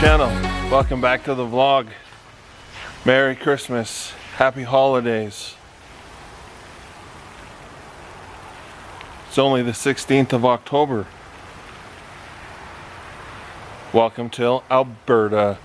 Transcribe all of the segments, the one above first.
channel. Welcome back to the vlog. Merry Christmas. Happy holidays. It's only the 16th of October. Welcome to Alberta.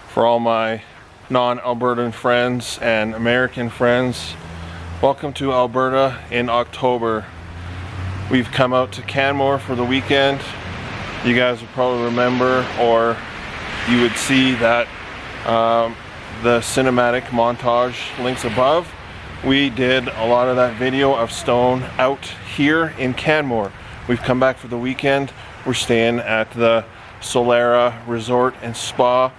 For all my non-Albertan friends and American friends, welcome to Alberta in October. We've come out to Canmore for the weekend. You guys will probably remember, or you would see that the cinematic montage links above. We did a lot of that video of Stone out here in Canmore. We've come back for the weekend. We're staying at the Solera Resort and Spa.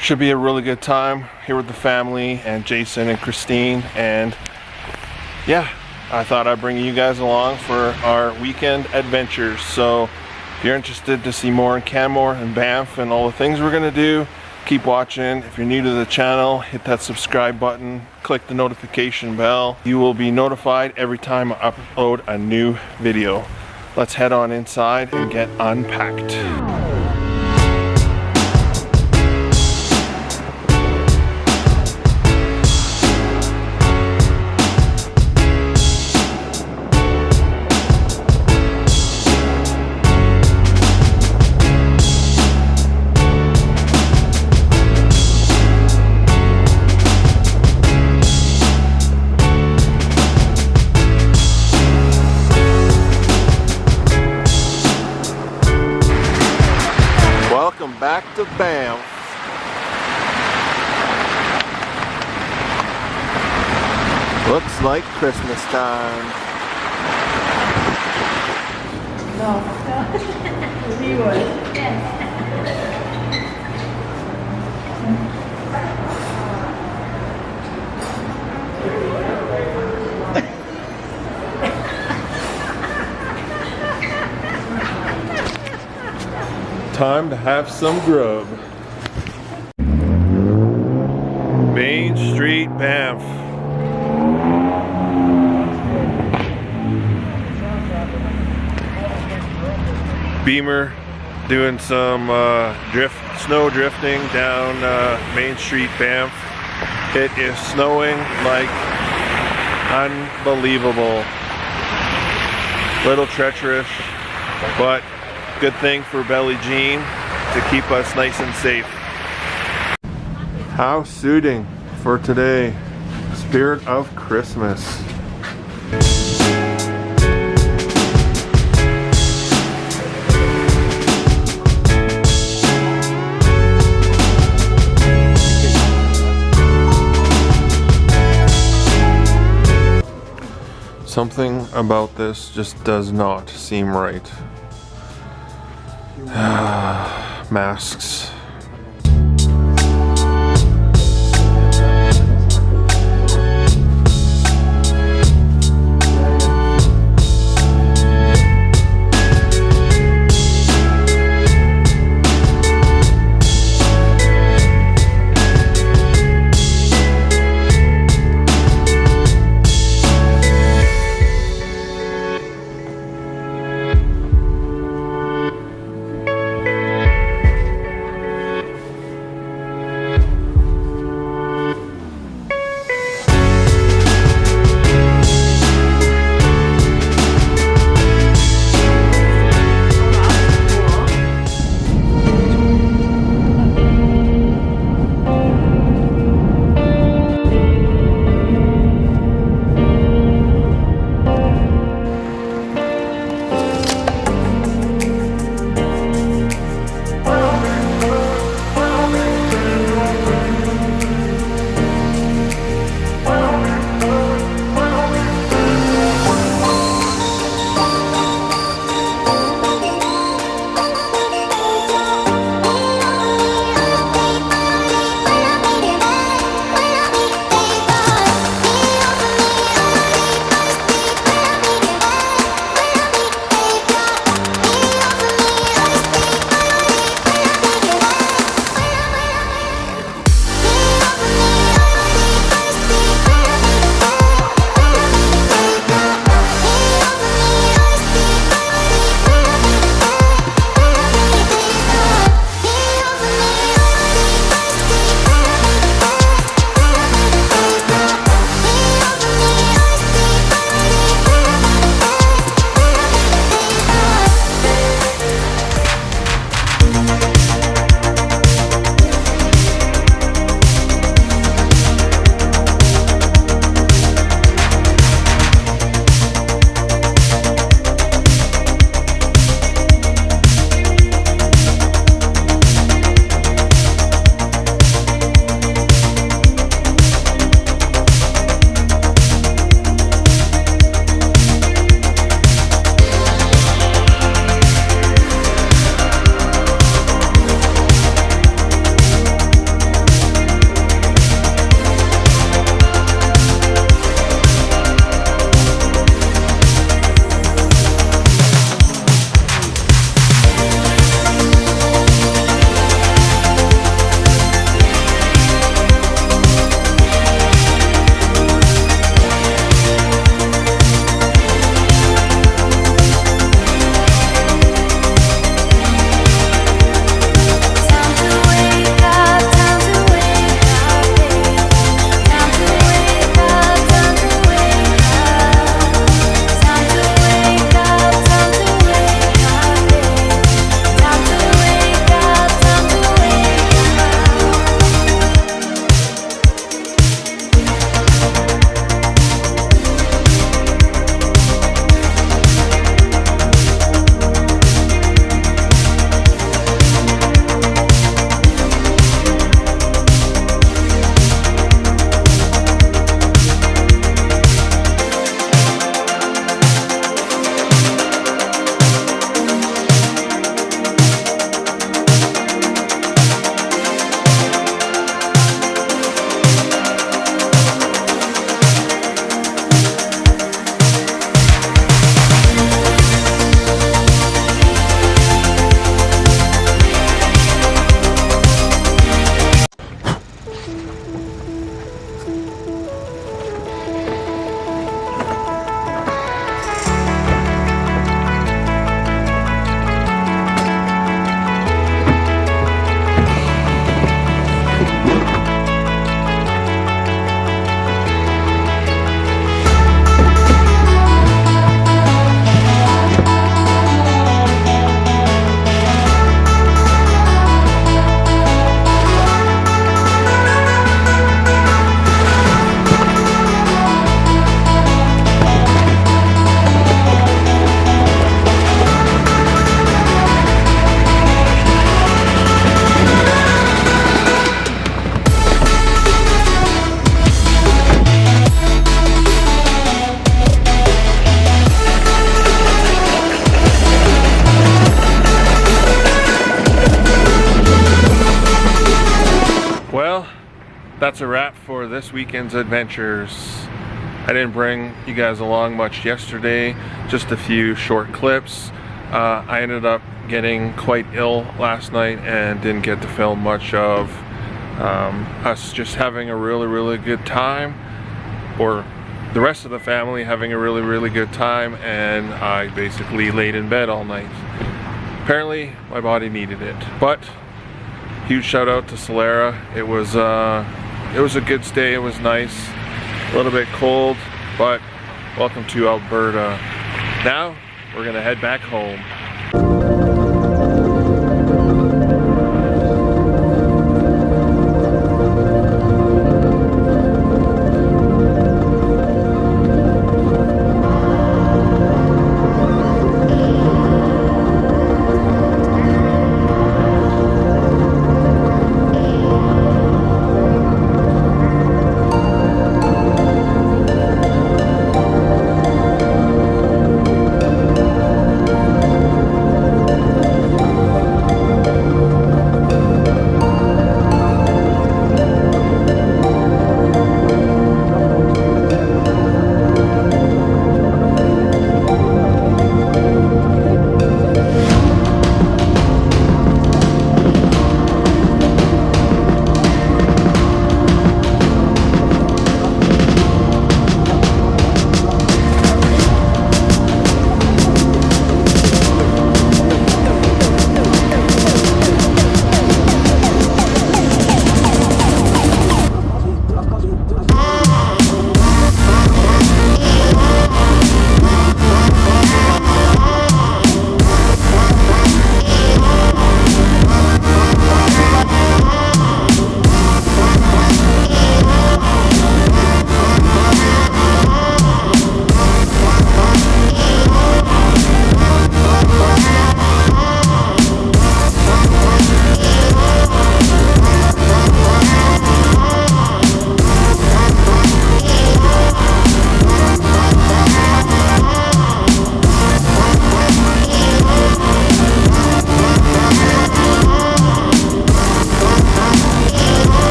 Should be a really good time here with the family and Jason and Christine. And yeah, I thought I'd bring you guys along for our weekend adventures. So if you're interested to see more in Canmore and Banff and all the things we're gonna do, keep watching. If you're new to the channel, hit that subscribe button, click the notification bell. You will be notified every time I upload a new video. Let's head on inside and get unpacked. Back to Banff. Looks like Christmas time. No, we would. Time to have some grub. Main Street, Banff. Beamer doing some snow drifting down Main Street, Banff. It is snowing like unbelievable. Little treacherous, but good thing for Belly Jean to keep us nice and safe. How suiting for today. Spirit of Christmas. Something about this just does not seem right. Masks. that's a wrap for this weekend's adventures. I didn't bring you guys along much yesterday, just a few short clips. I ended up getting quite ill last night and didn't get to film much of us just having a really good time, or the rest of the family having a really good time, and I basically laid in bed all night. Apparently my body needed it. But huge shout out to Solera. It was a good stay. It was nice, a little bit cold, but welcome to Alberta. Now we're gonna head back home.